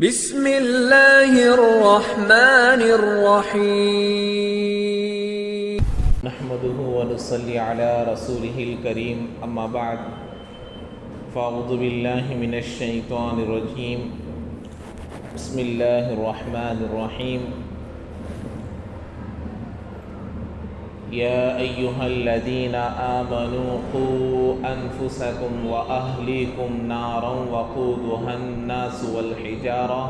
بسم اللہ الرحمن الرحیم نحمده ونصلي على رسوله الكريم اما بعد فاعوذ بالله من الشيطان الرجيم بسم الله الرحمن الرحيم يا أيها الذين آمنوا قوا أنفسكم وأهليكم نارا وقودها الناس والحجارة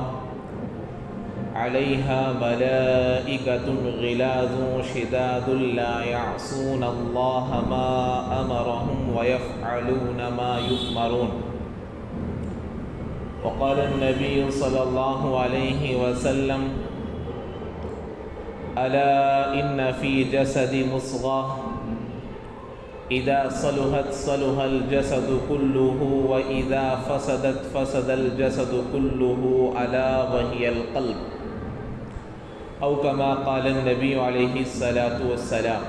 عليها ملائكة غلاظ شداد لا يعصون الله ما أمرهم ويفعلون ما يؤمرون وقال النبي صلى الله عليه وسلم ألا إن في جسد مصغة إذا صلحت صلح الجسد كله وإذا فسدت فسد الجسد كله ألا وهي القلب أو كما قال النبي عليه الصلاة والسلام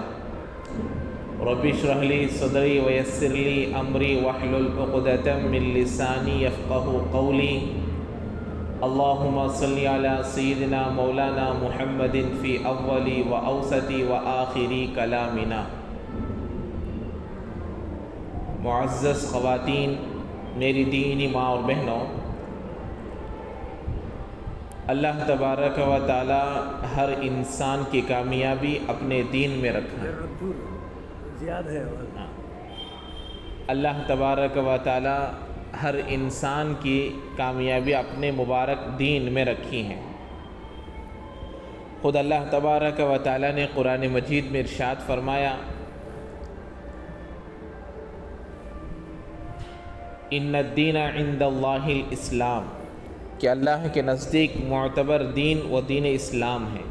رب اشرح لي صدري ويسر لي أمري واحلل عقدة من لساني يفقهوا قولي اللهم صل على سيدنا مولانا محمد في أول وأوسط وآخر كلامنا. معزز خواتین، میری دینی ماں اور بہنوں، اللہ تبارک و تعالی ہر انسان کی کامیابی اپنے دین میں رکھا ہے. اللہ تبارک و تعالی ہر انسان کی کامیابی اپنے مبارک دین میں رکھی ہیں. خود اللہ تبارک و تعالی نے قرآن مجید میں ارشاد فرمایا ان الدین عند اللہ الاسلام، کہ اللہ کے نزدیک معتبر دین و دین اسلام ہے.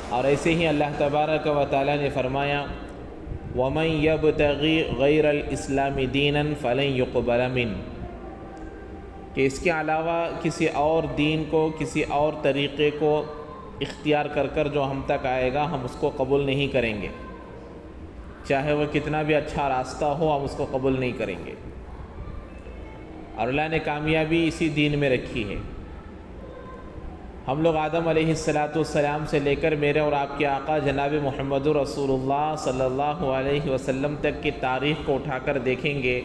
اور ایسے ہی اللہ تبارک و تعالی نے فرمایا وَمَن يَبْتَغِي غَيْرَ الْإِسْلَامِ دِينًا فَلَن يُقْبَلَ مِنْهُ، کہ اس کے علاوہ کسی اور دین کو، کسی اور طریقے کو اختیار کر جو ہم تک آئے گا ہم اس کو قبول نہیں کریں گے. چاہے وہ کتنا بھی اچھا راستہ ہو ہم اس کو قبول نہیں کریں گے. اور اللہ نے کامیابی اسی دین میں رکھی ہے. ہم لوگ آدم علیہ السلام سے لے کر میرے اور آپ کے آقا جناب محمد رسول اللہ صلی اللہ علیہ وسلم تک کی تاریخ کو اٹھا کر دیکھیں گے.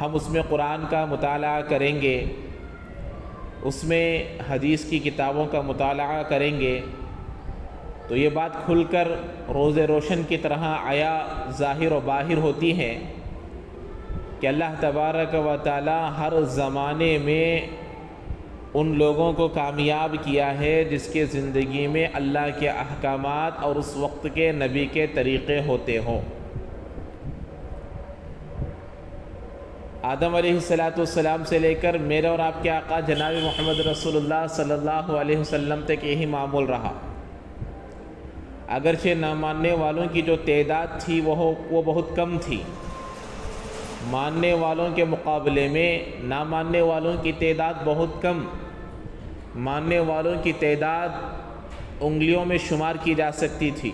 ہم اس میں قرآن کا مطالعہ کریں گے، اس میں حدیث کی کتابوں کا مطالعہ کریں گے، تو یہ بات کھل کر روز روشن کی طرح آیا ظاہر و باہر ہوتی ہے کہ اللہ تبارک و تعالی ہر زمانے میں ان لوگوں کو کامیاب کیا ہے جس کے زندگی میں اللہ کے احکامات اور اس وقت کے نبی کے طریقے ہوتے ہوں. آدم علیہ السلام سے لے کر میرے اور آپ کے آقا جناب محمد رسول اللہ صلی اللہ علیہ وسلم تک یہی معمول رہا. اگرچہ نہ ماننے والوں کی جو تعداد تھی وہ بہت کم تھی. ماننے والوں کے مقابلے میں نہ ماننے والوں کی تعداد بہت کم. ماننے والوں کی تعداد انگلیوں میں شمار کی جا سکتی تھی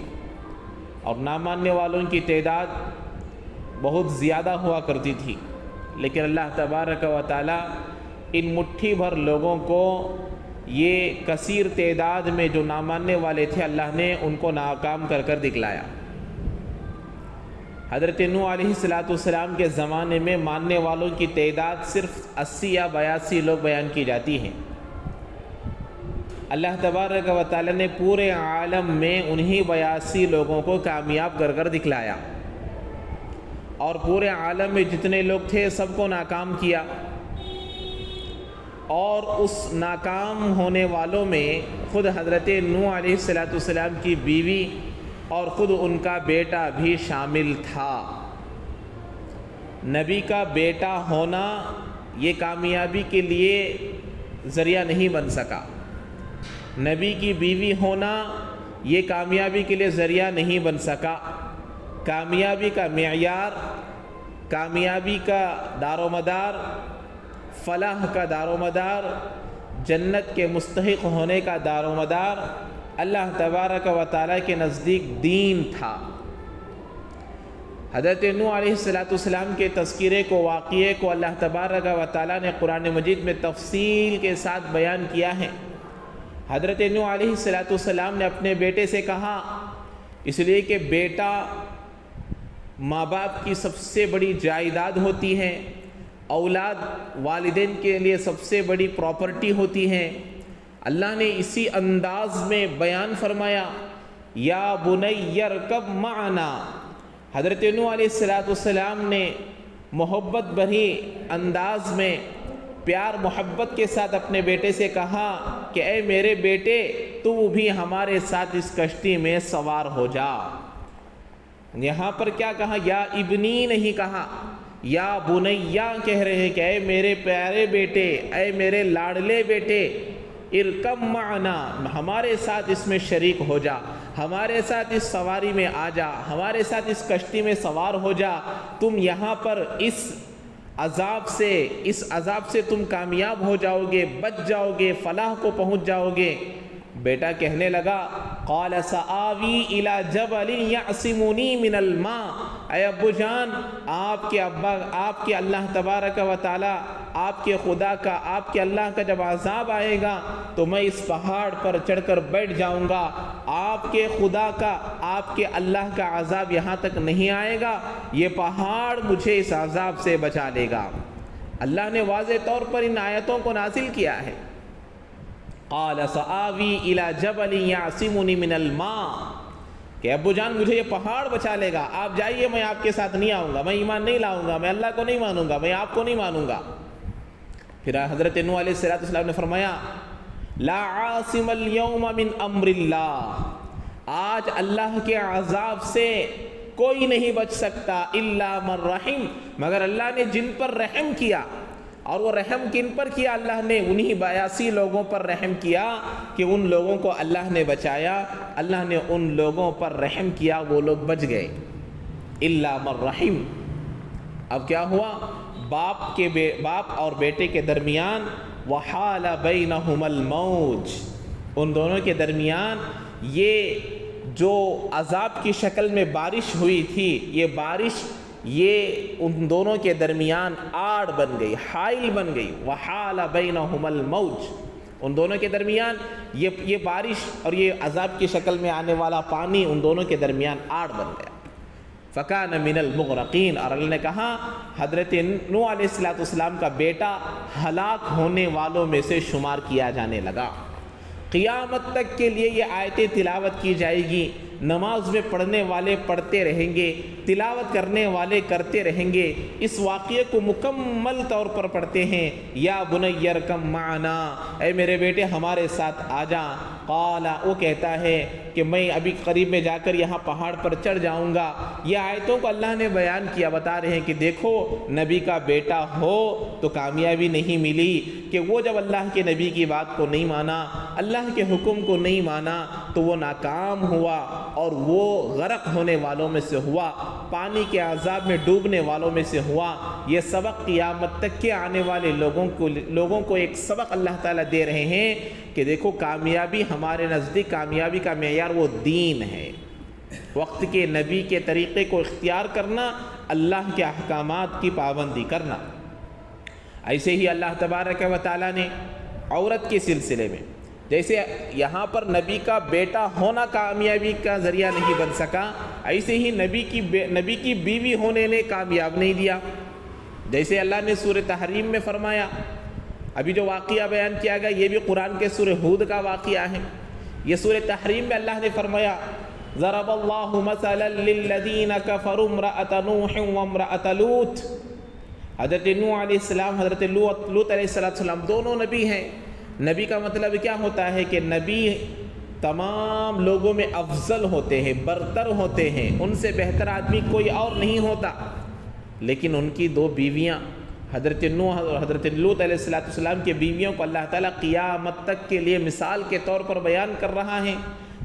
اور نہ ماننے والوں کی تعداد بہت زیادہ ہوا کرتی تھی. لیکن اللہ تبارک و تعالی ان مٹھی بھر لوگوں کو یہ کثیر تعداد میں جو نہ ماننے والے تھے اللہ نے ان کو ناکام کر دکھلایا. حضرت نوح علیہ السلام کے زمانے میں ماننے والوں کی تعداد صرف 80 یا 82 لوگ بیان کی جاتی ہیں. اللہ تبارک و تعالی نے پورے عالم میں انہی 82 لوگوں کو کامیاب کر دکھلایا اور پورے عالم میں جتنے لوگ تھے سب کو ناکام کیا. اور اس ناکام ہونے والوں میں خود حضرت نوح علیہ السلام کی بیوی اور خود ان کا بیٹا بھی شامل تھا. نبی کا بیٹا ہونا یہ کامیابی کے لیے ذریعہ نہیں بن سکا. نبی کی بیوی ہونا یہ کامیابی کے لیے ذریعہ نہیں بن سکا. کامیابی کا معیار، کامیابی کا دار و مدار، فلاح کا دار و مدار، جنت کے مستحق ہونے کا دار و مدار اللہ تبارک و تعالی کے نزدیک دین تھا. حضرت نوح علیہ السلام کے تذکرے کو، واقعے کو اللہ تبارک و تعالیٰ نے قرآن مجید میں تفصیل کے ساتھ بیان کیا ہے۔ حضرت نوح علیہ السلام نے اپنے بیٹے سے کہا، اس لیے کہ بیٹا ماں باپ کی سب سے بڑی جائیداد ہوتی ہے، اولاد والدین کے لیے سب سے بڑی پراپرٹی ہوتی ہے۔ اللہ نے اسی انداز میں بیان فرمایا، یا بنی ارکب معنا۔ حضرت نوح علیہ السلام نے محبت بھری انداز میں پیار محبت کے ساتھ اپنے بیٹے سے کہا کہ اے میرے بیٹے، تو بھی ہمارے ساتھ اس کشتی میں سوار ہو جا۔ یہاں پر کیا کہا؟ یا ابنی نہیں کہا، یا بنیا کہہ رہے ہیں کہ اے میرے پیارے بیٹے، اے میرے لاڈلے بیٹے، ارکب معنا، ہمارے ساتھ اس میں شریک ہو جا، ہمارے ساتھ اس سواری میں آ جا، ہمارے ساتھ اس کشتی میں سوار ہو جا۔ تم یہاں پر اس عذاب سے تم کامیاب ہو جاؤ گے، بچ جاؤ گے، فلاح کو پہنچ جاؤ گے۔ بیٹا کہنے لگا، قال سآوی الی جبل یعصمنی من الماء، اے ابو جان، آپ کے اللہ تبارک و تعالی، آپ کے خدا کا، آپ کے اللہ کا جب عذاب آئے گا تو میں اس پہاڑ پر چڑھ کر بیٹھ جاؤں گا، آپ کے خدا کا، آپ کے اللہ کا عذاب یہاں تک نہیں آئے گا، یہ پہاڑ مجھے اس عذاب سے بچا لے گا۔ اللہ نے واضح طور پر ان آیتوں کو نازل کیا ہے۔ قال سآوی الی جبل یعصمنی من الماء، کہ ابو جان مجھے یہ پہاڑ بچا لے گا، آپ جائیے، میں آپ کے ساتھ نہیں آؤں گا، میں ایمان نہیں لاؤں گا، میں اللہ کو نہیں مانوں گا، میں آپ کو نہیں مانوں گا۔ پھر حضرت نوح علیہ السلام نے فرمایا، لا عاصم اليوم من امر اللہ، آج اللہ کے عذاب سے کوئی نہیں بچ سکتا، الا من رحم، مگر اللہ نے جن پر رحم کیا۔ اور وہ رحم کن پر کیا؟ اللہ نے انہی 82 لوگوں پر رحم کیا کہ ان لوگوں کو اللہ نے بچایا، اللہ نے ان لوگوں پر رحم کیا، وہ لوگ بچ گئے۔ الا من رحم۔ اب کیا ہوا؟ باپ اور بیٹے کے درمیان وحال بینہم الموج، ان دونوں کے درمیان یہ جو عذاب کی شکل میں بارش ہوئی تھی، یہ بارش ان دونوں کے درمیان آڑ بن گئی، حائل بن گئی۔ وحال بینہم الموج، ان دونوں کے درمیان یہ بارش اور یہ عذاب کی شکل میں آنے والا پانی ان دونوں کے درمیان آڑ بن گیا۔ فکان من المغرقین، اور اللہ نے کہا حضرت نوح علیہ السلام کا بیٹا ہلاک ہونے والوں میں سے شمار کیا جانے لگا۔ قیامت تک کے لیے یہ آیتیں تلاوت کی جائے گی، نماز میں پڑھنے والے پڑھتے رہیں گے، تلاوت کرنے والے کرتے رہیں گے، اس واقعے کو مکمل طور پر پڑھتے ہیں۔ یا بنی ارکب معنا، اے میرے بیٹے ہمارے ساتھ آ جا۔ قال، وہ کہتا ہے کہ میں ابھی قریب میں جا کر یہاں پہاڑ پر چڑھ جاؤں گا۔ یہ آیتوں کو اللہ نے بیان کیا، بتا رہے ہیں کہ دیکھو نبی کا بیٹا ہو تو کامیابی نہیں ملی، کہ وہ جب اللہ کے نبی کی بات کو نہیں مانا، اللہ کے حکم کو نہیں مانا تو وہ ناکام ہوا اور وہ غرق ہونے والوں میں سے ہوا، پانی کے عذاب میں ڈوبنے والوں میں سے ہوا۔ یہ سبق قیامت تک کے آنے والے لوگوں کو ایک سبق اللہ تعالیٰ دے رہے ہیں کہ دیکھو کامیابی ہمارے نزدیک، کامیابی کا معیار وہ دین ہے، وقت کے نبی کے طریقے کو اختیار کرنا، اللہ کے احکامات کی پابندی کرنا۔ ایسے ہی اللہ تبارک و تعالیٰ نے عورت کے سلسلے میں، جیسے یہاں پر نبی کا بیٹا ہونا کامیابی کا ذریعہ نہیں بن سکا، ایسے ہی نبی کی بیوی ہونے نے کامیاب نہیں دیا۔ جیسے اللہ نے سورہ تحریم میں فرمایا، ابھی جو واقعہ بیان کیا گیا یہ بھی قرآن کے سورہ ہود کا واقعہ ہے۔ یہ سورہ تحریم میں اللہ نے فرمایا، ضرب اللہ مثلا للذین کفروا امرأۃ نوح وامرأۃ لوط۔ حضرت نوح علیہ السلام، حضرت لوط علیہ السلام دونوں نبی ہیں۔ نبی کا مطلب کیا ہوتا ہے کہ نبی تمام لوگوں میں افضل ہوتے ہیں، برتر ہوتے ہیں، ان سے بہتر آدمی کوئی اور نہیں ہوتا۔ لیکن ان کی دو بیویاں حضرت نوح اور حضرت لوط علیہ السلام کی بیویوں کو اللہ تعالیٰ قیامت تک کے لیے مثال کے طور پر بیان کر رہا ہے۔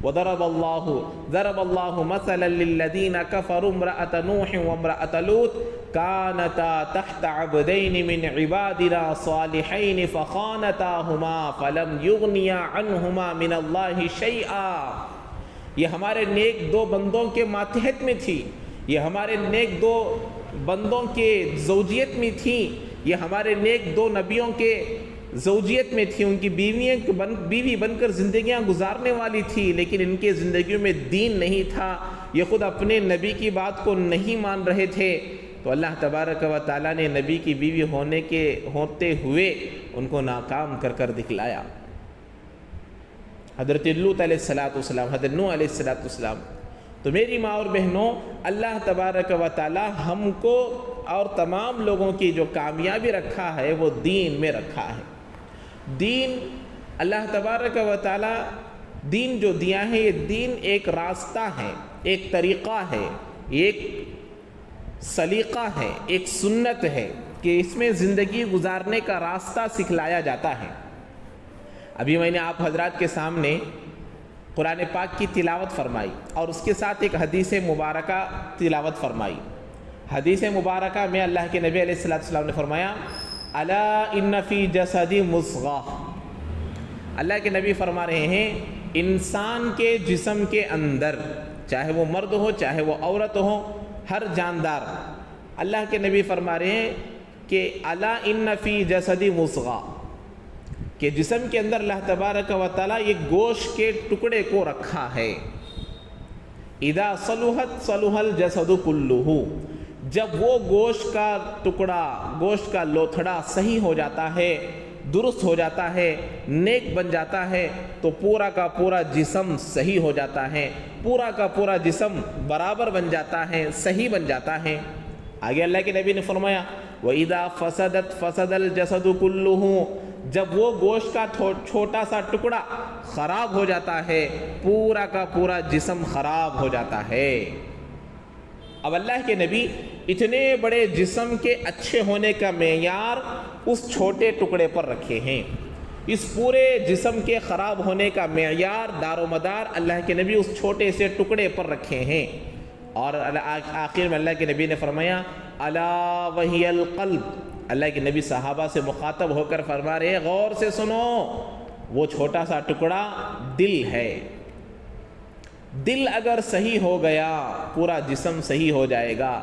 وضرب اللہ مثلا للذین کفروا امرأۃ نوح وامرأۃ لوط كانتا تحت عبدین من عبادنا صالحین فخانتاہما فلم یغنیا عنہما من اللہ شیئا۔ یہ ہمارے نیک دو بندوں کے ماتحت میں تھی، یہ ہمارے نیک دو بندوں کے زوجیت میں تھیں، یہ ہمارے نیک دو نبیوں کے زوجیت میں تھی، ان کی بیوی بن کر زندگیاں گزارنے والی تھی، لیکن ان کے زندگیوں میں دین نہیں تھا، یہ خود اپنے نبی کی بات کو نہیں مان رہے تھے، تو اللہ تبارک و تعالیٰ نے نبی کی بیوی ہوتے ہوئے ان کو ناکام کر کر دکھلایا۔ حضرت لوط علیہ السلام، حضرت نوح علیہ السلام۔ تو میری ماں اور بہنوں، اللہ تبارک و تعالیٰ ہم کو اور تمام لوگوں کی جو کامیابی رکھا ہے وہ دین میں رکھا ہے۔ دین اللہ تبارک و تعالیٰ دین جو دیا ہے، یہ دین ایک راستہ ہے، ایک طریقہ ہے، ایک سلیقہ ہے، ایک سنت ہے کہ اس میں زندگی گزارنے کا راستہ سکھلایا جاتا ہے۔ ابھی میں نے آپ حضرات کے سامنے قرآن پاک کی تلاوت فرمائی اور اس کے ساتھ ایک حدیث مبارکہ تلاوت فرمائی۔ حدیث مبارکہ میں اللہ کے نبی علیہ السلام نے فرمایا، الا ان فی جسدی مضغہ، اللہ کے نبی فرما رہے ہیں انسان کے جسم کے اندر، چاہے وہ مرد ہو چاہے وہ عورت ہو، ہر جاندار، اللہ کے نبی فرما رہے ہیں کہ الا ان فی جسدی مضغہ، کہ جسم کے اندر اللہ تبارک و تعالیٰ یہ گوشت کے ٹکڑے کو رکھا ہے۔ اذا صلحت صلح الجسد کلہ، جب وہ گوشت کا ٹکڑا، گوشت کا لوتھڑا صحیح ہو جاتا ہے، درست ہو جاتا ہے، نیک بن جاتا ہے، تو پورا کا پورا جسم صحیح ہو جاتا ہے، پورا کا پورا جسم برابر بن جاتا ہے، صحیح بن جاتا ہے۔ آگے اللہ کے نبی نے فرمایا وَإِذَا فَسَدَتْ فَسَدَ الْجَسَدُ كُلُّهُ، جب وہ گوشت کا چھوٹا سا ٹکڑا خراب ہو جاتا ہے، پورا کا پورا جسم خراب ہو جاتا ہے۔ اب اللہ کے نبی اتنے بڑے جسم کے اچھے ہونے کا معیار اس چھوٹے ٹکڑے پر رکھے ہیں، اس پورے جسم کے خراب ہونے کا معیار دار و مدار اللہ کے نبی اس چھوٹے سے ٹکڑے پر رکھے ہیں۔ اور آخر میں اللہ کے نبی نے فرمایا الا وہی القلب، اللہ کے نبی صحابہ سے مخاطب ہو کر فرما رہے ہیں غور سے سنو، وہ چھوٹا سا ٹکڑا دل ہے، دل اگر صحیح ہو گیا پورا جسم صحیح ہو جائے گا،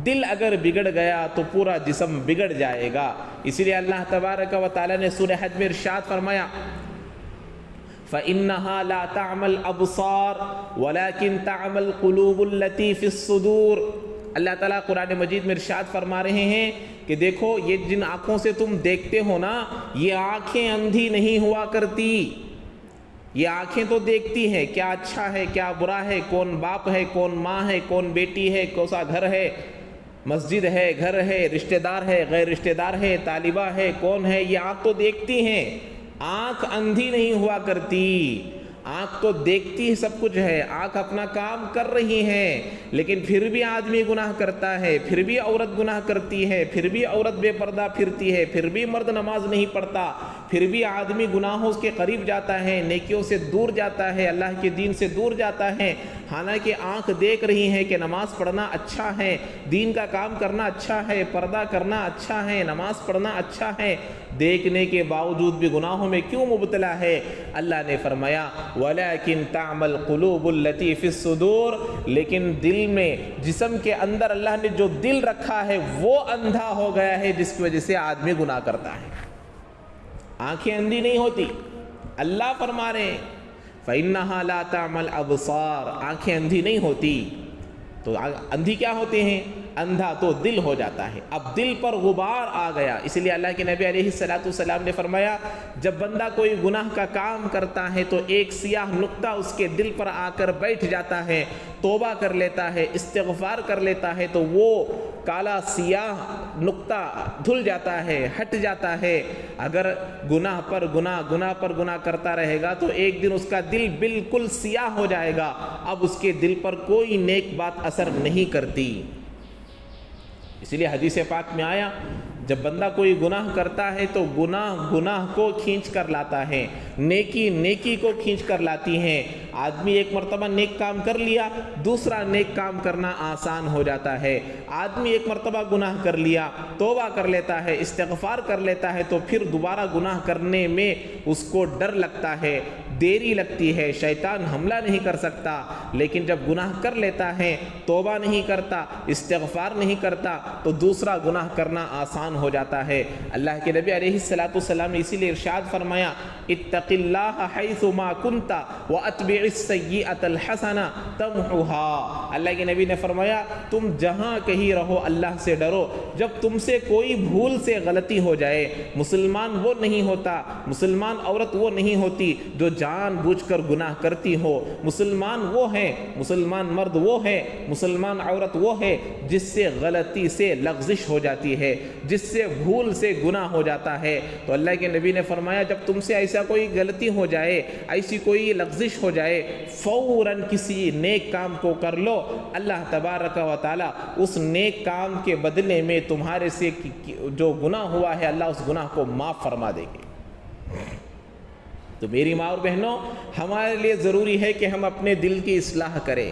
دل اگر بگڑ گیا تو پورا جسم بگڑ جائے گا۔ اسی لیے اللہ تبارک و تعالیٰ نے سورہ حج میں ارشاد فرمایا فَإِنَّهَا لَا تَعْمَى الْأَبْصَارُ وَلَكِنْ تَعْمَى الْقُلُوبُ الَّتِي فِي الصُّدُورِ، اللہ تعالیٰ قرآن مجید میں ارشاد فرما رہے ہیں کہ دیکھو یہ جن آنکھوں سے تم دیکھتے ہو نا، یہ آنکھیں اندھی نہیں ہوا کرتی، یہ آنکھیں تو دیکھتی ہیں کیا اچھا ہے کیا برا ہے، کون باپ ہے کون ماں ہے، کون بیٹی ہے، کوسا گھر ہے، مسجد ہے گھر ہے، رشتہ دار ہے غیر رشتہ دار ہے، طالبہ ہے کون ہے، یہ آنکھ تو دیکھتی ہیں، آنکھ اندھی نہیں ہوا کرتی، آنکھ تو دیکھتی سب کچھ ہے، آنکھ اپنا کام کر رہی ہے، لیکن پھر بھی آدمی گناہ کرتا ہے، پھر بھی عورت گناہ کرتی ہے، پھر بھی عورت بے پردہ پھرتی ہے، پھر بھی مرد نماز نہیں پڑھتا، پھر بھی آدمی گناہوں کے قریب جاتا ہے، نیکیوں سے دور جاتا ہے، اللہ کے دین سے دور جاتا ہے، حالانکہ آنکھ دیکھ رہی ہے کہ نماز پڑھنا اچھا ہے، دین کا کام کرنا اچھا ہے، پردہ کرنا اچھا ہے، نماز پڑھنا اچھا ہے، دیکھنے کے باوجود بھی گناہوں میں کیوں مبتلا ہے؟ اللہ نے فرمایا وَلَكِنْ تَعْمَى الْقُلُوبُ الَّتِي فِي الصُّدُورِ، لیکن دل میں، جسم کے اندر اللہ نے جو دل رکھا ہے وہ اندھا ہو گیا ہے، جس کی وجہ سے آدمی گناہ کرتا ہے۔ آنکھیں اندھی نہیں ہوتی، اللہ فرما رہے ہیں فَإِنَّهَا لَا تَعْمَى الْأَبْصَارُ، آنکھیں اندھی نہیں ہوتی، تو اندھی کیا ہوتے ہیں؟ اندھا تو دل ہو جاتا ہے۔ اب دل پر غبار آ گیا، اس لیے اللہ کے نبی علیہ السلام نے فرمایا جب بندہ کوئی گناہ کا کام کرتا ہے تو ایک سیاہ نقطہ اس کے دل پر آ کر بیٹھ جاتا ہے، توبہ کر لیتا ہے، استغفار کر لیتا ہے تو وہ کالا سیاہ نقطہ دھل جاتا ہے، ہٹ جاتا ہے۔ اگر گناہ پر گناہ کرتا رہے گا تو ایک دن اس کا دل بالکل سیاہ ہو جائے گا، اب اس کے دل پر کوئی نیک بات اثر نہیں کرتی۔ اس لیے حدیث پاک میں آیا جب بندہ کوئی گناہ کرتا ہے تو گناہ کو کھینچ کر لاتا ہے، نیکی کو کھینچ کر لاتی ہیں۔ آدمی ایک مرتبہ نیک کام کر لیا، دوسرا نیک کام کرنا آسان ہو جاتا ہے۔ آدمی ایک مرتبہ گناہ کر لیا، توبہ کر لیتا ہے، استغفار کر لیتا ہے، تو پھر دوبارہ گناہ کرنے میں اس کو ڈر لگتا ہے، دیری لگتی ہے، شیطان حملہ نہیں کر سکتا، لیکن جب گناہ کر لیتا ہے، توبہ نہیں کرتا، استغفار نہیں کرتا، تو دوسرا گناہ کرنا آسان ہو جاتا ہے۔ اللہ کے نبی علیہ السلام نے اسی لیے ارشاد فرمایا، اتق اللہ حیث ما کنت واتبع السیئۃ الحسنہ تمحوها۔ اللہ کے نبی نے فرمایا تم جہاں کہیں رہو اللہ سے ڈرو۔ جب تم سے کوئی بھول سے غلطی ہو جائے، مسلمان وہ نہیں ہوتا، مسلمان عورت وہ نہیں ہوتی جو جان بوجھ کر گناہ کرتی ہو، مسلمان وہ ہے، مسلمان مرد وہ ہے، مسلمان عورت وہ ہے جس سے غلطی سے لغزش ہو جاتی ہے، جس سے بھول سے گناہ ہو جاتا ہے۔ تو اللہ کے نبی نے فرمایا جب تم سے ایسا کوئی غلطی ہو جائے، ایسی کوئی لغزش ہو جائے، فوراً کسی نیک کام کو کر لو، اللہ تبارک و تعالی اس نیک کام کے بدلے میں تمہارے سے جو گناہ ہوا ہے اللہ اس گناہ کو معاف فرما دے گے۔ تو میری ماں اور بہنوں، ہمارے لیے ضروری ہے کہ ہم اپنے دل کی اصلاح کریں۔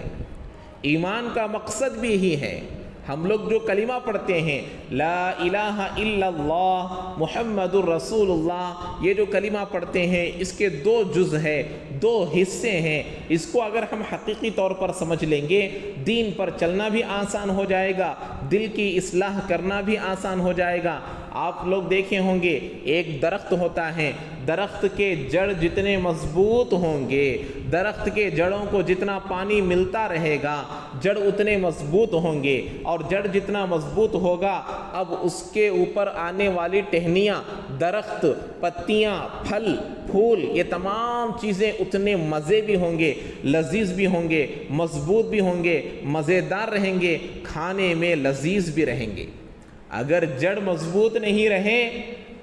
ایمان کا مقصد بھی یہی ہے۔ ہم لوگ جو کلمہ پڑھتے ہیں لا الہ الا اللہ محمد الرسول اللہ، یہ جو کلمہ پڑھتے ہیں اس کے دو جز ہے، دو حصے ہیں۔ اس کو اگر ہم حقیقی طور پر سمجھ لیں گے، دین پر چلنا بھی آسان ہو جائے گا، دل کی اصلاح کرنا بھی آسان ہو جائے گا۔ آپ لوگ دیکھے ہوں گے ایک درخت ہوتا ہے، درخت کے جڑ جتنے مضبوط ہوں گے، درخت کے جڑوں کو جتنا پانی ملتا رہے گا، جڑ اتنے مضبوط ہوں گے، اور جڑ جتنا مضبوط ہوگا اب اس کے اوپر آنے والی ٹہنیاں، درخت، پتیاں، پھل، پھول، یہ تمام چیزیں اتنے مزے بھی ہوں گے، لذیذ بھی ہوں گے، مضبوط بھی ہوں گے، مزیدار رہیں گے، کھانے میں لذیذ بھی رہیں گے۔ اگر جڑ مضبوط نہیں رہے،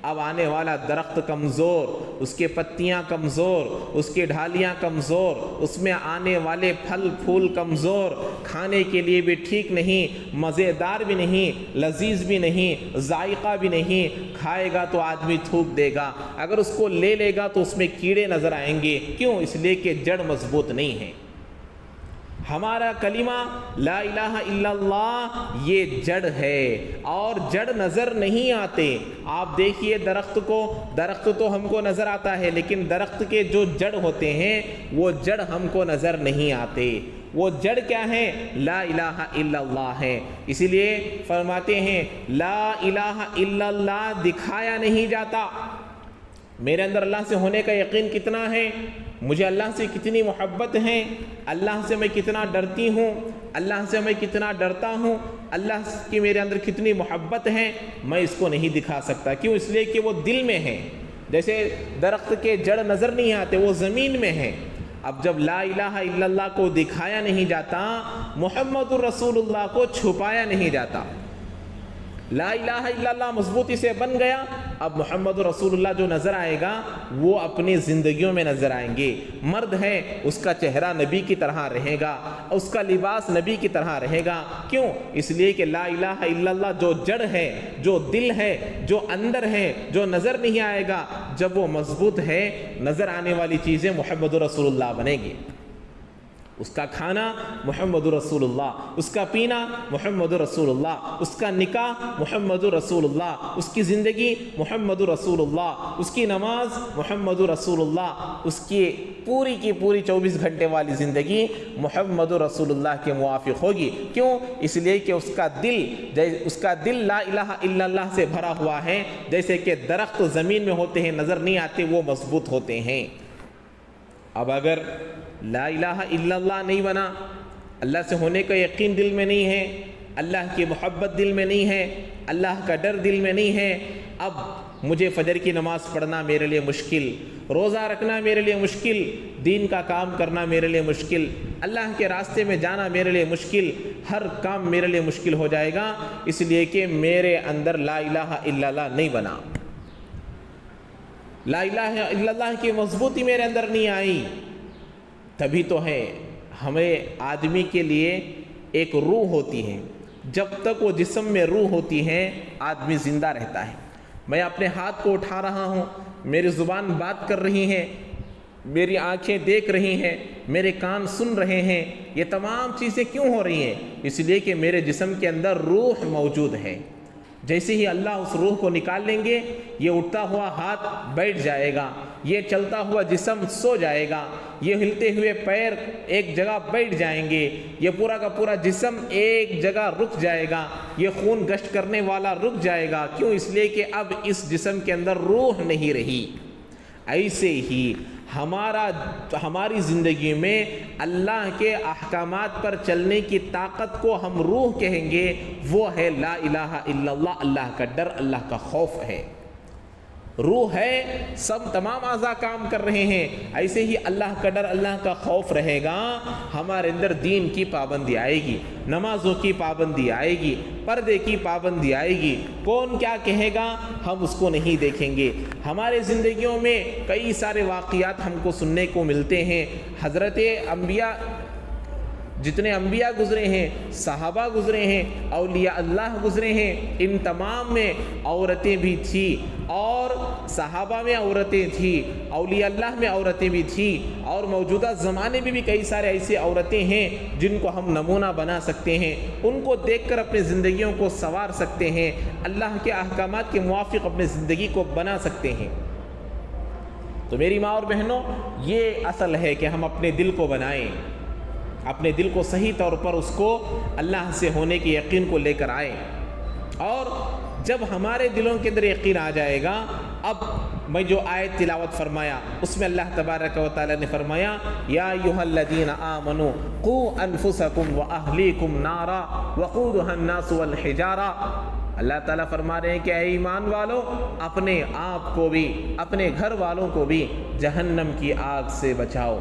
اب آنے والا درخت کمزور، اس کے پتیاں کمزور، اس کے ڈھالیاں کمزور، اس میں آنے والے پھل پھول کمزور، کھانے کے لیے بھی ٹھیک نہیں، مزیدار بھی نہیں، لذیذ بھی نہیں، ذائقہ بھی نہیں، کھائے گا تو آدمی تھوک دے گا، اگر اس کو لے لے گا تو اس میں کیڑے نظر آئیں گے۔ کیوں؟ اس لیے کہ جڑ مضبوط نہیں ہے۔ ہمارا کلمہ لا الہ الا اللہ یہ جڑ ہے، اور جڑ نظر نہیں آتے۔ آپ دیکھیے درخت کو، درخت تو ہم کو نظر آتا ہے، لیکن درخت کے جو جڑ ہوتے ہیں وہ جڑ ہم کو نظر نہیں آتے۔ وہ جڑ کیا ہے؟ لا الہ الا اللہ ہے۔ اسی لیے فرماتے ہیں لا الہ الا اللہ دکھایا نہیں جاتا۔ میرے اندر اللہ سے ہونے کا یقین کتنا ہے، مجھے اللہ سے کتنی محبت ہے، اللہ سے میں کتنا ڈرتی ہوں، اللہ سے میں کتنا ڈرتا ہوں، اللہ کی میرے اندر کتنی محبت ہے، میں اس کو نہیں دکھا سکتا۔ کیوں؟ اس لیے کہ وہ دل میں ہے۔ جیسے درخت کے جڑ نظر نہیں آتے، وہ زمین میں ہے۔ اب جب لا الہ الا اللہ کو دکھایا نہیں جاتا، محمد الرسول اللہ کو چھپایا نہیں جاتا، لا الہ الا اللہ مضبوطی سے بن گیا، اب محمد رسول اللہ جو نظر آئے گا وہ اپنی زندگیوں میں نظر آئیں گے۔ مرد ہے، اس کا چہرہ نبی کی طرح رہے گا، اس کا لباس نبی کی طرح رہے گا۔ کیوں؟ اس لیے کہ لا الہ الا اللہ جو جڑ ہے، جو دل ہے، جو اندر ہے، جو نظر نہیں آئے گا، جب وہ مضبوط ہے، نظر آنے والی چیزیں محمد رسول اللہ بنے گی۔ اس کا کھانا محمد رسول اللہ، اس کا پینا محمد رسول اللہ، اس کا نکاح محمد رسول اللہ، اس کی زندگی محمد رسول اللہ، اس کی نماز محمد رسول اللہ، اس کی پوری 24 گھنٹے والی زندگی محمد رسول اللہ کے موافق ہوگی۔ کیوں؟ اس لیے کہ اس کا دل لا الہ الا اللہ سے بھرا ہوا ہے۔ جیسے کہ درخت زمین میں ہوتے ہیں، نظر نہیں آتے، وہ مضبوط ہوتے ہیں۔ اب اگر لا الہ الا اللہ نہیں بنا، اللہ سے ہونے کا یقین دل میں نہیں ہے، اللہ کی محبت دل میں نہیں ہے، اللہ کا ڈر دل میں نہیں ہے، اب مجھے فجر کی نماز پڑھنا میرے لیے مشکل، روزہ رکھنا میرے لیے مشکل، دین کا کام کرنا میرے لیے مشکل، اللہ کے راستے میں جانا میرے لیے مشکل، ہر کام میرے لیے مشکل ہو جائے گا، اس لیے کہ میرے اندر لا الہ الا اللہ نہیں بنا، لا الہ الا اللہ کی مضبوطی میرے اندر نہیں آئی۔ تبھی تو ہے ہمیں آدمی کے لیے ایک روح ہوتی ہے، جب تک وہ جسم میں روح ہوتی ہے آدمی زندہ رہتا ہے۔ میں اپنے ہاتھ کو اٹھا رہا ہوں، میری زبان بات کر رہی ہے، میری آنکھیں دیکھ رہی ہیں، میرے کان سن رہے ہیں، یہ تمام چیزیں کیوں ہو رہی ہیں؟ اس لیے کہ میرے جسم کے اندر روح موجود ہے۔ جیسے ہی اللہ اس روح کو نکال لیں گے، یہ اٹھتا ہوا ہاتھ بیٹھ جائے گا، یہ چلتا ہوا جسم سو جائے گا، یہ ہلتے ہوئے پیر ایک جگہ بیٹھ جائیں گے، یہ پورا کا پورا جسم ایک جگہ رک جائے گا، یہ خون گشت کرنے والا رک جائے گا۔ کیوں؟ اس لیے کہ اب اس جسم کے اندر روح نہیں رہی۔ ایسے ہی ہماری زندگی میں اللہ کے احکامات پر چلنے کی طاقت کو ہم روح کہیں گے، وہ ہے لا الہ الا اللہ، اللہ کا ڈر، اللہ کا خوف ہے۔ روح ہے، سب تمام اعضاء کام کر رہے ہیں، ایسے ہی اللہ کا ڈر، اللہ کا خوف رہے گا، ہمارے اندر دین کی پابندی آئے گی، نمازوں کی پابندی آئے گی، پردے کی پابندی آئے گی۔ کون کیا کہے گا ہم اس کو نہیں دیکھیں گے۔ ہمارے زندگیوں میں کئی سارے واقعات ہم کو سننے کو ملتے ہیں۔ حضرت انبیاء، جتنے انبیاء گزرے ہیں، صحابہ گزرے ہیں، اولیاء اللہ گزرے ہیں، ان تمام میں عورتیں بھی تھیں، اور صحابہ میں عورتیں تھیں، اولیاء اللہ میں عورتیں بھی تھیں، اور موجودہ زمانے میں بھی کئی سارے ایسے عورتیں ہیں جن کو ہم نمونہ بنا سکتے ہیں، ان کو دیکھ کر اپنی زندگیوں کو سنوار سکتے ہیں، اللہ کے احکامات کے موافق اپنی زندگی کو بنا سکتے ہیں۔ تو میری ماں اور بہنوں، یہ اصل ہے کہ ہم اپنے دل کو بنائیں، اپنے دل کو صحیح طور پر اس کو اللہ سے ہونے کے یقین کو لے کر آئیں، اور جب ہمارے دلوں کے اندر یقین آ جائے گا، اب میں جو آیت تلاوت فرمایا اس میں اللہ تبارک و تعالی نے فرمایا یا ایھا الذین آمنوا قوا انفسکم واہلیکم نارا وقودھا الناس والحجارہ۔ اللہ تعالیٰ فرما رہے ہیں کہ اے ایمان والو، اپنے آپ کو بھی، اپنے گھر والوں کو بھی جہنم کی آگ سے بچاؤ۔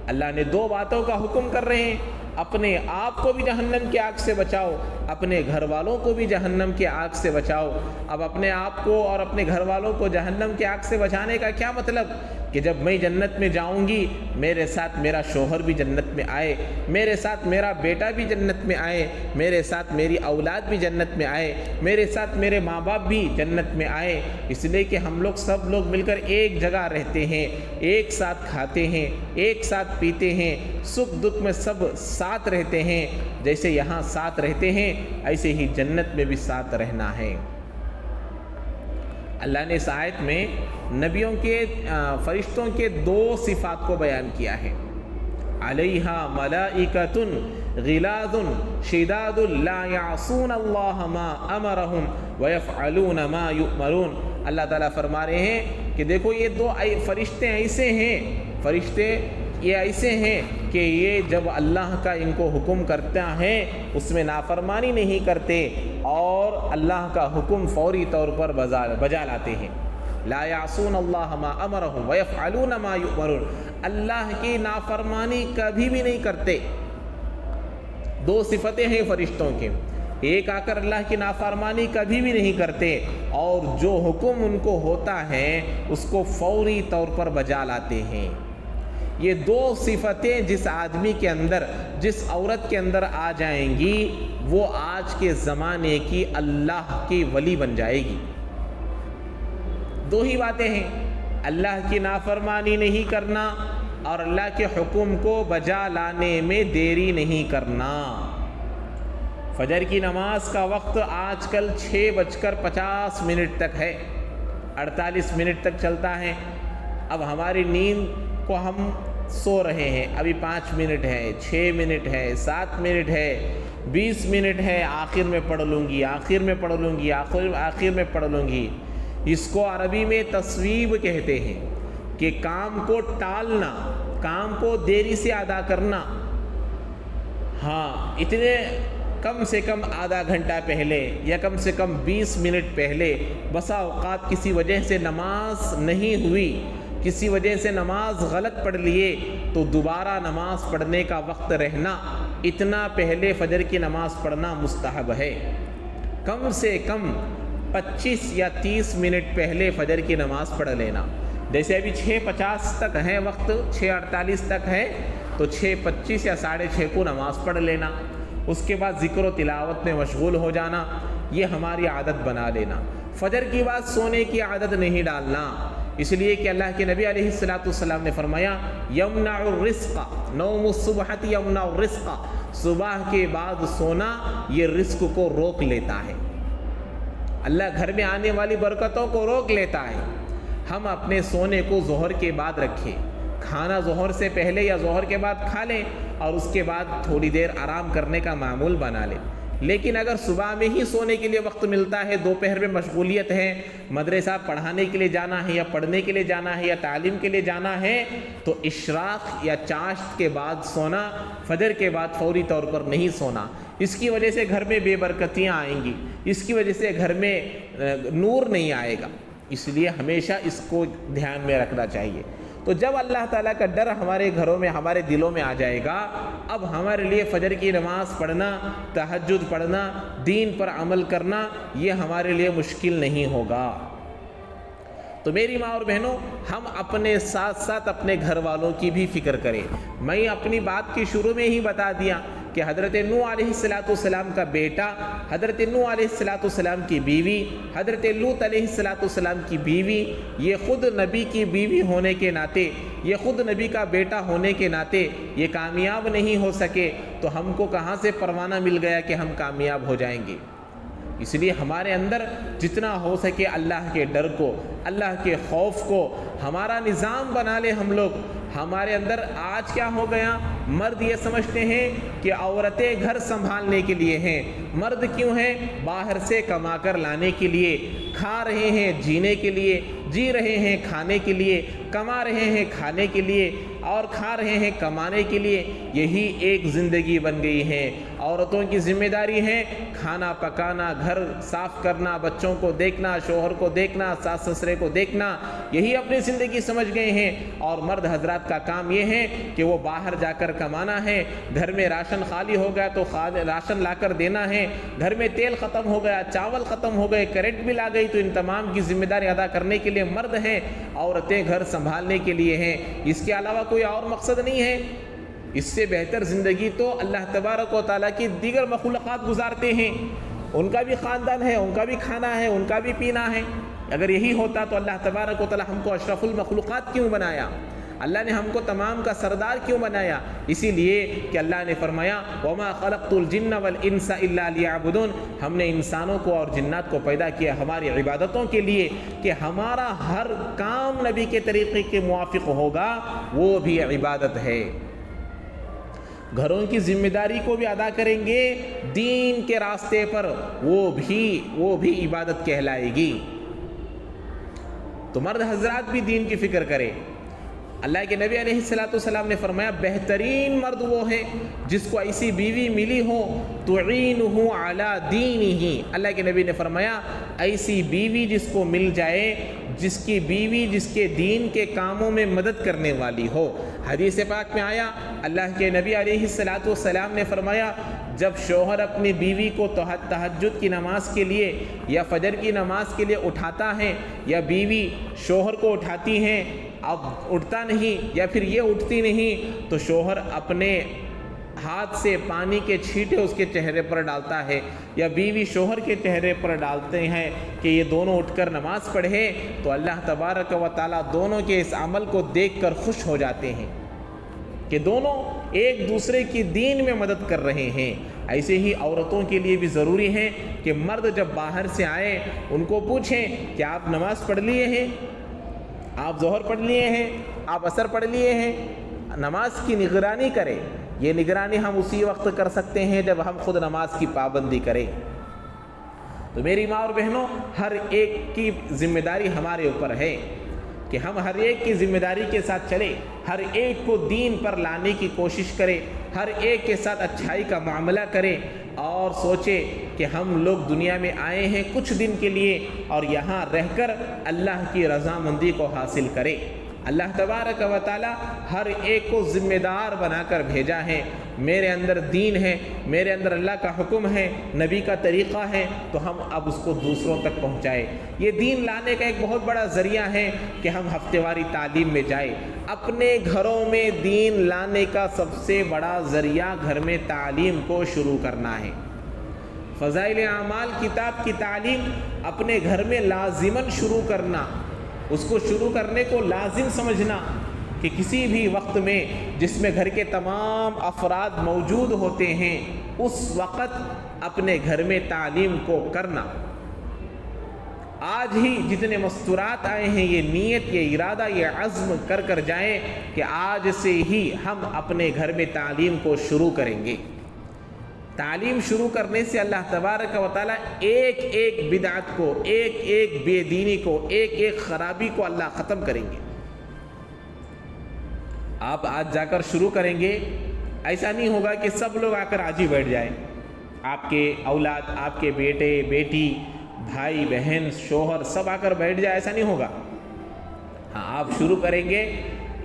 اللہ نے دو باتوں کا حکم کر رہے ہیں، اپنے آپ کو بھی جہنم کی آگ سے بچاؤ، اپنے گھر والوں کو بھی جہنم کی آگ سے بچاؤ۔ اب اپنے آپ کو اور اپنے گھر والوں کو جہنم کی آگ سے بچانے کا کیا مطلب؟ کہ جب میں جنت میں جاؤں گی، میرے ساتھ میرا شوہر بھی جنت میں آئے، میرے ساتھ میرا بیٹا بھی جنت میں آئے، میرے ساتھ میری اولاد بھی جنت میں آئے، میرے ساتھ میرے ماں باپ بھی جنت میں آئے، اس لیے کہ ہم لوگ سب لوگ مل کر ایک جگہ رہتے ہیں، ایک ساتھ کھاتے ہیں، ایک ساتھ پیتے ہیں، سکھ دکھ میں سب ساتھ رہتے ہیں۔ جیسے یہاں ساتھ رہتے ہیں، ایسے ہی جنت میں بھی ساتھ رہنا ہے۔ اللہ نے اس آیت میں نبیوں کے، فرشتوں کے دو صفات کو بیان کیا ہے۔ علیہا ملائکۃ غلاظ شداد لا یعصون اللہ ما امرہم ویفعلون ما یؤمرون۔ اللہ تعالیٰ فرما رہے ہیں کہ دیکھو یہ دو فرشتے ایسے ہیں، فرشتے یہ ایسے ہیں کہ یہ جب اللہ کا ان کو حکم کرتا ہے اس میں نافرمانی نہیں کرتے، اور اللہ کا حکم فوری طور پر بجا لاتے ہیں۔ لا یعصون اللہ ما امرہم ویفعلون ما یؤمرون، اللہ کی نافرمانی کبھی بھی نہیں کرتے۔ دو صفتیں ہیں فرشتوں کے، ایک آ کر اللہ کی نافرمانی کبھی بھی نہیں کرتے، اور جو حکم ان کو ہوتا ہے اس کو فوری طور پر بجا لاتے ہیں۔ یہ دو صفتیں جس آدمی کے اندر، جس عورت کے اندر آ جائیں گی، وہ آج کے زمانے کی اللہ کی ولی بن جائے گی۔ دو ہی باتیں ہیں، اللہ کی نافرمانی نہیں کرنا اور اللہ کے حکم کو بجا لانے میں دیری نہیں کرنا۔ فجر کی نماز کا وقت آج کل 6:50 تک ہے، 48 تک چلتا ہے۔ اب ہماری نیند کو ہم سو رہے ہیں، ابھی 5 منٹ ہے، 6 منٹ ہے، 7 منٹ ہے، 20 منٹ ہے، آخر میں پڑھ لوں گی، آخر میں پڑھ لوں گی، آخر میں پڑھ لوں گی۔ اس کو عربی میں تصویب کہتے ہیں، کہ کام کو ٹالنا، کام کو دیری سے ادا کرنا۔ ہاں، اتنے کم سے کم آدھا گھنٹہ پہلے یا کم سے کم 20 منٹ پہلے بسا اوقات کسی وجہ سے نماز نہیں ہوئی، کسی وجہ سے نماز غلط پڑھ لیے، تو دوبارہ نماز پڑھنے کا وقت رہنا، اتنا پہلے فجر کی نماز پڑھنا مستحب ہے۔ کم سے کم 25 یا 30 منٹ پہلے فجر کی نماز پڑھ لینا۔ جیسے ابھی 6:50 تک ہے وقت، 6:48 تک ہے، تو 6:25 یا 6:30 کو نماز پڑھ لینا۔ اس کے بعد ذکر و تلاوت میں مشغول ہو جانا، یہ ہماری عادت بنا لینا۔ فجر کی بعد سونے کی عادت نہیں ڈالنا، اس لیے کہ اللہ کے نبی علیہ السلام نے فرمایا یمنع الرزق، نوم الصبح یمنع الرزق، صبح کے بعد سونا یہ رزق کو روک لیتا ہے۔ اللہ گھر میں آنے والی برکتوں کو روک لیتا ہے۔ ہم اپنے سونے کو ظہر کے بعد رکھیں، کھانا ظہر سے پہلے یا ظہر کے بعد کھا لیں اور اس کے بعد تھوڑی دیر آرام کرنے کا معمول بنا لیں۔ لیکن اگر صبح میں ہی سونے کے لیے وقت ملتا ہے، دوپہر میں مشغولیت ہے، مدرسہ پڑھانے کے لیے جانا ہے یا پڑھنے کے لیے جانا ہے یا تعلیم کے لیے جانا ہے، تو اشراق یا چاشت کے بعد سونا، فجر کے بعد فوری طور پر نہیں سونا۔ اس کی وجہ سے گھر میں بے برکتیاں آئیں گی، اس کی وجہ سے گھر میں نور نہیں آئے گا، اس لیے ہمیشہ اس کو دھیان میں رکھنا چاہیے۔ تو جب اللہ تعالیٰ کا ڈر ہمارے گھروں میں، ہمارے دلوں میں آ جائے گا، اب ہمارے لیے فجر کی نماز پڑھنا، تہجد پڑھنا، دین پر عمل کرنا، یہ ہمارے لیے مشکل نہیں ہوگا۔ تو میری ماں اور بہنوں، ہم اپنے ساتھ ساتھ اپنے گھر والوں کی بھی فکر کریں۔ میں اپنی بات کی شروع میں ہی بتا دیا کہ حضرت نوح علیہ السلام کا بیٹا، حضرت نوح علیہ السلام کی بیوی، حضرت لوط علیہ السلام کی بیوی، یہ خود نبی کی بیوی ہونے کے ناطے، یہ خود نبی کا بیٹا ہونے کے ناطے یہ کامیاب نہیں ہو سکے، تو ہم کو کہاں سے پروانہ مل گیا کہ ہم کامیاب ہو جائیں گے؟ اس لیے ہمارے اندر جتنا ہو سکے اللہ کے ڈر کو، اللہ کے خوف کو ہمارا نظام بنا لے ہم لوگ۔ ہمارے اندر آج کیا ہو گیا، مرد یہ سمجھتے ہیں کہ عورتیں گھر سنبھالنے کے لیے ہیں، مرد کیوں ہیں؟ باہر سے کما کر لانے کے لیے، کھا رہے ہیں جینے کے لیے، جی رہے ہیں کھانے کے لیے، کما رہے ہیں کھانے کے لیے، اور کھا رہے ہیں کمانے کے لیے۔ یہی ایک زندگی بن گئی ہے۔ عورتوں کی ذمہ داری ہے کھانا پکانا، گھر صاف کرنا، بچوں کو دیکھنا، شوہر کو دیکھنا، ساس سسرے کو دیکھنا، یہی اپنی زندگی سمجھ گئے ہیں۔ اور مرد حضرات کا کام یہ ہے کہ وہ باہر جا کر کمانا ہے، گھر میں راشن خالی ہو گیا تو راشن لا کر دینا ہے، گھر میں تیل ختم ہو گیا، چاول ختم ہو گئے، کرنٹ بل آ گئی، تو ان تمام کی ذمہ داری ادا کرنے کے لیے مرد ہیں، عورتیں گھر سنبھالنے کے لیے ہیں۔ اس کے علاوہ کوئی اور مقصد نہیں ہے۔ اس سے بہتر زندگی تو اللہ تبارک و تعالیٰ کی دیگر مخلوقات گزارتے ہیں، ان کا بھی خاندان ہے، ان کا بھی کھانا ہے، ان کا بھی پینا ہے۔ اگر یہی ہوتا تو اللہ تبارک و تعالیٰ ہم کو اشرف المخلوقات کیوں بنایا؟ اللہ نے ہم کو تمام کا سردار کیوں بنایا؟ اسی لیے کہ اللہ نے فرمایا وَمَا خَلَقْتُ الْجِنَّ وَالْإِنسَ إِلَّا لِيَعْبُدُونَ، ہم نے انسانوں کو اور جنات کو پیدا کیا ہماری عبادتوں کے لیے، کہ ہمارا ہر کام نبی کے طریقے کے موافق ہوگا، وہ بھی عبادت ہے۔ گھروں کی ذمہ داری کو بھی ادا کریں گے دین کے راستے پر، وہ بھی عبادت کہلائے گی۔ تو مرد حضرات بھی دین کی فکر کریں۔ اللہ کے نبی علیہ السلام نے فرمایا بہترین مرد وہ ہے جس کو ایسی بیوی ملی ہو تعینہ علی دینہ۔ اللہ کے نبی نے فرمایا ایسی بیوی جس کو مل جائے، جس کی بیوی جس کے دین کے کاموں میں مدد کرنے والی ہو۔ حدیث پاک میں آیا، اللہ کے نبی علیہ السلام نے فرمایا جب شوہر اپنی بیوی کو تہجد کی نماز کے لیے یا فجر کی نماز کے لیے اٹھاتا ہے، یا بیوی شوہر کو اٹھاتی ہیں، اب اٹھتا نہیں یا پھر یہ اٹھتی نہیں، تو شوہر اپنے ہاتھ سے پانی کے چھینٹے اس کے چہرے پر ڈالتا ہے، یا بیوی شوہر کے چہرے پر ڈالتے ہیں کہ یہ دونوں اٹھ کر نماز پڑھے، تو اللہ تبارک و تعالیٰ دونوں کے اس عمل کو دیکھ کر خوش ہو جاتے ہیں کہ دونوں ایک دوسرے کی دین میں مدد کر رہے ہیں۔ ایسے ہی عورتوں کے لیے بھی ضروری ہے کہ مرد جب باہر سے آئے ان کو پوچھیں کہ آپ نماز پڑھ لیے ہیں، آپ ظہر پڑھ لیے ہیں، آپ عصر پڑھ لیے ہیں، نماز کی نگرانی کریں۔ یہ نگرانی ہم اسی وقت کر سکتے ہیں جب ہم خود نماز کی پابندی کریں۔ تو میری ماں اور بہنوں، ہر ایک کی ذمہ داری ہمارے اوپر ہے کہ ہم ہر ایک کی ذمہ داری کے ساتھ چلیں، ہر ایک کو دین پر لانے کی کوشش کریں، ہر ایک کے ساتھ اچھائی کا معاملہ کریں، اور سوچیں کہ ہم لوگ دنیا میں آئے ہیں کچھ دن کے لیے، اور یہاں رہ کر اللہ کی رضامندی کو حاصل کریں۔ اللہ تبارک و تعالی ہر ایک کو ذمہ دار بنا کر بھیجا ہے۔ میرے اندر دین ہے، میرے اندر اللہ کا حکم ہے، نبی کا طریقہ ہے، تو ہم اب اس کو دوسروں تک پہنچائیں۔ یہ دین لانے کا ایک بہت بڑا ذریعہ ہے کہ ہم ہفتے واری تعلیم میں جائیں۔ اپنے گھروں میں دین لانے کا سب سے بڑا ذریعہ گھر میں تعلیم کو شروع کرنا ہے۔ فضائل اعمال کتاب کی تعلیم اپنے گھر میں لازماً شروع کرنا، اس کو شروع کرنے کو لازم سمجھنا کہ کسی بھی وقت میں جس میں گھر کے تمام افراد موجود ہوتے ہیں اس وقت اپنے گھر میں تعلیم کو کرنا۔ آج ہی جتنے مستورات آئے ہیں یہ نیت، یہ ارادہ، یہ عزم کر جائیں کہ آج سے ہی ہم اپنے گھر میں تعلیم کو شروع کریں گے۔ تعلیم شروع کرنے سے اللہ تبارک و تعالیٰ ایک ایک بدعت کو، ایک ایک بے دینی کو، ایک ایک خرابی کو اللہ ختم کریں گے۔ آپ آج جا کر شروع کریں گے، ایسا نہیں ہوگا کہ سب لوگ آ کر آج ہی بیٹھ جائیں۔ آپ کے اولاد، آپ کے بیٹے بیٹی، بھائی بہن، شوہر سب آ کر بیٹھ جائے، ایسا نہیں ہوگا۔ ہاں، آپ شروع کریں گے،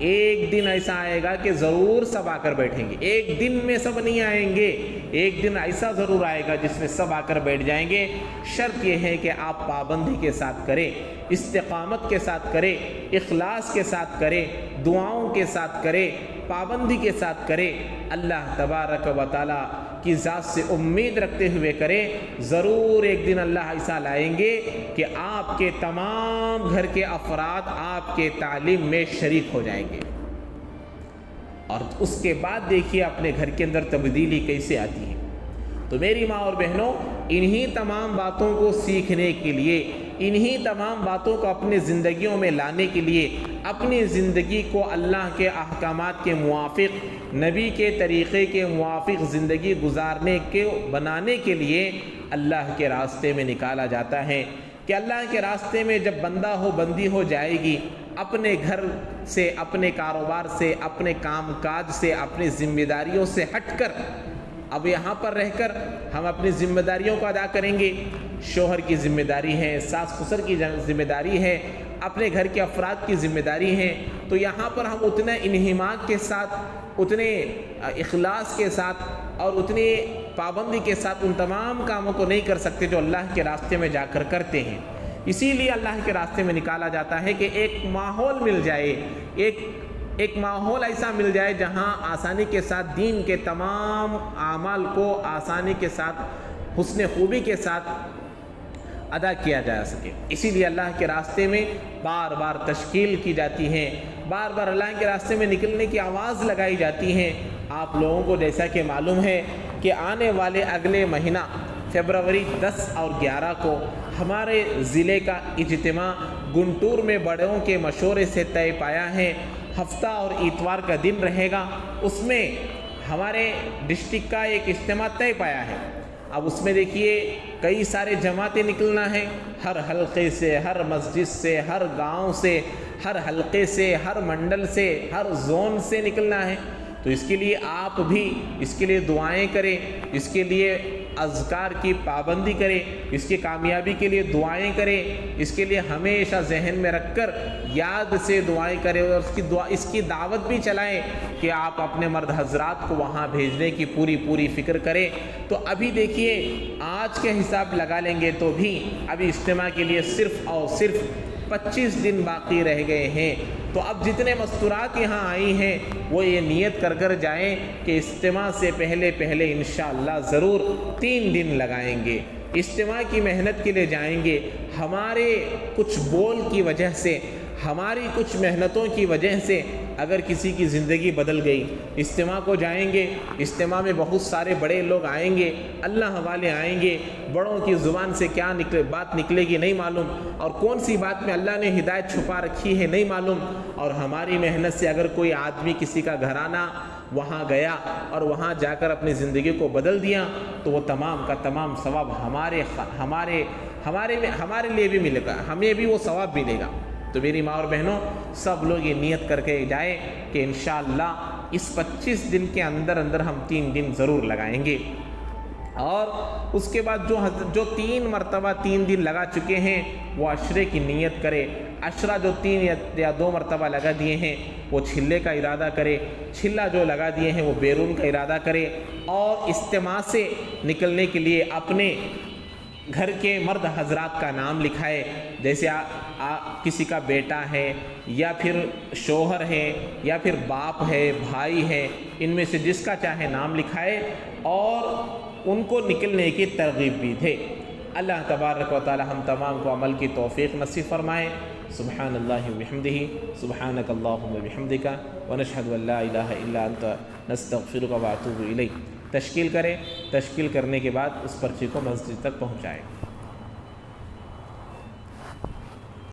ایک دن ایسا آئے گا کہ ضرور سب آ کر بیٹھیں گے۔ ایک دن میں سب نہیں آئیں گے، ایک دن ایسا ضرور آئے گا جس میں سب آ کر بیٹھ جائیں گے۔ شرط یہ ہے کہ آپ پابندی کے ساتھ کریں، استقامت کے ساتھ کریں، اخلاص کے ساتھ کریں، دعاؤں کے ساتھ کریں، پابندی کے ساتھ کریں، اللہ تبارک و تعالیٰ کی ذات سے امید رکھتے ہوئے کریں۔ ضرور ایک دن اللہ ایسا لائیں گے کہ آپ کے تمام گھر کے افراد آپ کے تعلیم میں شریک ہو جائیں گے، اور اس کے بعد دیکھیے اپنے گھر کے اندر تبدیلی کیسے آتی ہے۔ تو میری ماں اور بہنوں، انہی تمام باتوں کو سیکھنے کے لیے، انہی تمام باتوں کو اپنے زندگیوں میں لانے کے لیے، اپنی زندگی کو اللہ کے احکامات کے موافق، نبی کے طریقے کے موافق زندگی گزارنے کے بنانے کے لیے اللہ کے راستے میں نکالا جاتا ہے کہ اللہ کے راستے میں جب بندہ ہو بندی ہو جائے گی، اپنے گھر سے، اپنے کاروبار سے، اپنے کام کاج سے، اپنی ذمہ داریوں سے ہٹ کر اب یہاں پر رہ کر ہم اپنی ذمہ داریوں کو ادا کریں گے۔ شوہر کی ذمہ داری ہے، ساس سسر کی ذمہ داری ہے، اپنے گھر کے افراد کی ذمہ داری ہے۔ تو یہاں پر ہم اتنے انہماک کے ساتھ، اتنے اخلاص کے ساتھ اور اتنی پابندی کے ساتھ ان تمام کاموں کو نہیں کر سکتے جو اللہ کے راستے میں جا کر کرتے ہیں۔ اسی لیے اللہ کے راستے میں نکالا جاتا ہے کہ ایک ماحول مل جائے، ایک ماحول ایسا مل جائے جہاں آسانی کے ساتھ دین کے تمام اعمال کو آسانی کے ساتھ، حسن خوبی کے ساتھ ادا کیا جا سکے۔ اسی لیے اللہ کے راستے میں بار بار تشکیل کی جاتی ہے، بار بار اللہ کے راستے میں نکلنے کی آواز لگائی جاتی ہے۔ آپ لوگوں کو جیسا کہ معلوم ہے کہ آنے والے اگلے مہینہ فروری 10 اور 11 کو ہمارے ضلع کا اجتماع گنٹور میں بڑوں کے مشورے سے طے پایا ہے۔ ہفتہ اور اتوار کا دن رہے گا، اس میں ہمارے ڈسٹرکٹ کا ایک اجتماع طے پایا ہے۔ اب اس میں دیکھیے کئی سارے جماعتیں نکلنا ہے، ہر حلقے سے، ہر مسجد سے، ہر گاؤں سے، ہر حلقے سے، ہر منڈل سے، ہر زون سے نکلنا ہے۔ تو اس کے لیے آپ بھی اس کے لیے دعائیں کریں، اس کے لیے اذکار کی پابندی کریں، اس کی کامیابی کے لیے دعائیں کریں، اس کے لیے ہمیشہ ذہن میں رکھ کر یاد سے دعائیں کریں، اور اس کی دعوت بھی چلائیں کہ آپ اپنے مرد حضرات کو وہاں بھیجنے کی پوری فکر کریں۔ تو ابھی دیکھیے آج کے حساب لگا لیں گے تو بھی ابھی اجتماع کے لیے صرف اور صرف 25 دن باقی رہ گئے ہیں۔ تو اب جتنے مستورات یہاں آئی ہیں وہ یہ نیت کر جائیں کہ اجتماع سے پہلے انشاءاللہ ضرور 3 دن لگائیں گے، اجتماع کی محنت کے لیے جائیں گے۔ ہمارے کچھ بول کی وجہ سے، ہماری کچھ محنتوں کی وجہ سے اگر کسی کی زندگی بدل گئی، اجتماع کو جائیں گے، اجتماع میں بہت سارے بڑے لوگ آئیں گے، اللہ والے آئیں گے، بڑوں کی زبان سے کیا بات نکلے گی نہیں معلوم، اور کون سی بات میں اللہ نے ہدایت چھپا رکھی ہے نہیں معلوم، اور ہماری محنت سے اگر کوئی آدمی کسی کا گھرانہ وہاں گیا اور وہاں جا کر اپنی زندگی کو بدل دیا تو وہ تمام کا تمام ثواب ہمارے لیے بھی ملے گا، ہمیں بھی وہ ثواب ملے گا۔ تو میری ماں اور بہنوں، سب لوگ یہ نیت کر کے جائیں کہ انشاءاللہ اس 25 دن کے اندر ہم 3 دن ضرور لگائیں گے، اور اس کے بعد جو 3 مرتبہ 3 دن لگا چکے ہیں وہ عشرے کی نیت کرے۔ عشرہ جو 3 یا 2 مرتبہ لگا دیے ہیں وہ چھلے کا ارادہ کرے، چھلا جو لگا دیے ہیں وہ بیرون کا ارادہ کرے، اور اجتماع سے نکلنے کے لیے اپنے گھر کے مرد حضرات کا نام لکھائے، جیسے کسی کا بیٹا ہے یا پھر شوہر ہے یا پھر باپ ہے، بھائی ہے، ان میں سے جس کا چاہے نام لکھائے اور ان کو نکلنے کی ترغیب بھی دے۔ اللہ تبارک و تعالی ہم تمام کو عمل کی توفیق نصیب فرمائے۔ سبحان اللہ وبحمدہ، سبحانک اللہم وبحمدک، ونشہد ان لا الہ الا انت، نستغفرک واتوب الیک۔ تشکیل کریں، تشکیل کرنے کے بعد اس پرچی کو مسجد تک پہنچائیں۔